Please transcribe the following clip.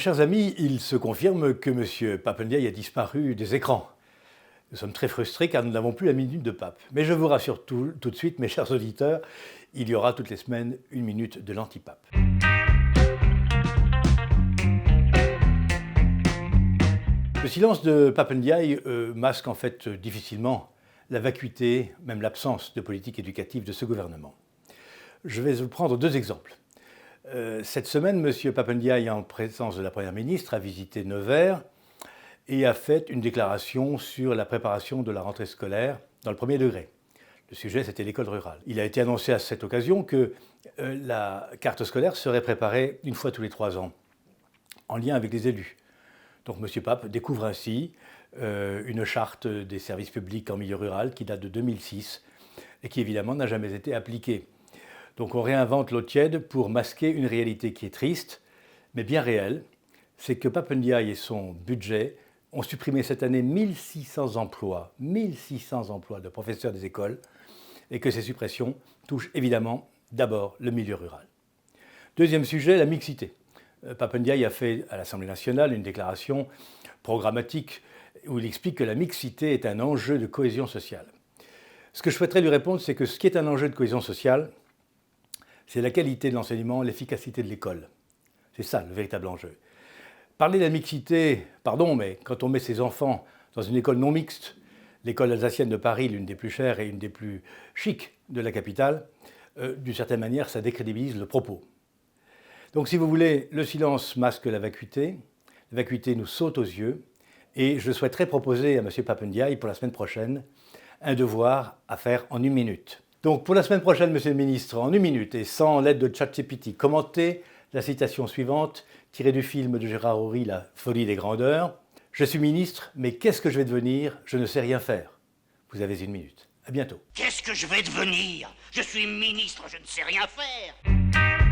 chers amis, il se confirme que M. Pape Ndiaye a disparu des écrans. Nous sommes très frustrés car nous n'avons plus la minute de Pape. Mais je vous rassure tout de suite, mes chers auditeurs, il y aura toutes les semaines une minute de l'anti-Pape. Le silence de Pape Ndiaye masque en fait difficilement la vacuité, même l'absence de politique éducative de ce gouvernement. Je vais vous prendre deux exemples. Cette semaine, M. Pape Ndiaye, en présence de la Première ministre, a visité Nevers et a fait une déclaration sur la préparation de la rentrée scolaire dans le premier degré. Le sujet, c'était l'école rurale. Il a été annoncé à cette occasion que la carte scolaire serait préparée une fois tous les 3 ans, en lien avec les élus. Donc M. Pape découvre ainsi une charte des services publics en milieu rural qui date de 2006 et qui évidemment n'a jamais été appliquée. Donc on réinvente l'eau tiède pour masquer une réalité qui est triste, mais bien réelle. C'est que Pape Ndiaye et son budget ont supprimé cette année 1600 emplois de professeurs des écoles, et que ces suppressions touchent évidemment d'abord le milieu rural. Deuxième sujet, la mixité. Pape Ndiaye a fait à l'Assemblée nationale une déclaration programmatique où il explique que la mixité est un enjeu de cohésion sociale. Ce que je souhaiterais lui répondre, c'est que ce qui est un enjeu de cohésion sociale, c'est la qualité de l'enseignement, l'efficacité de l'école. C'est ça le véritable enjeu. Parler de la mixité, pardon, mais quand on met ses enfants dans une école non mixte, l'école alsacienne de Paris, l'une des plus chères et une des plus chics de la capitale, d'une certaine manière, ça décrédibilise le propos. Donc si vous voulez, le silence masque la vacuité nous saute aux yeux, et je souhaiterais proposer à M. Pape Ndiaye pour la semaine prochaine un devoir à faire en 1 minute. Donc pour la semaine prochaine, Monsieur le Ministre, en 1 minute et sans l'aide de ChatGPT, commentez la citation suivante, tirée du film de Gérard Houry, La folie des grandeurs. Je suis ministre, mais qu'est-ce que je vais devenir? Je ne sais rien faire. Vous avez 1 minute. À bientôt. Qu'est-ce que je vais devenir? Je suis ministre, je ne sais rien faire.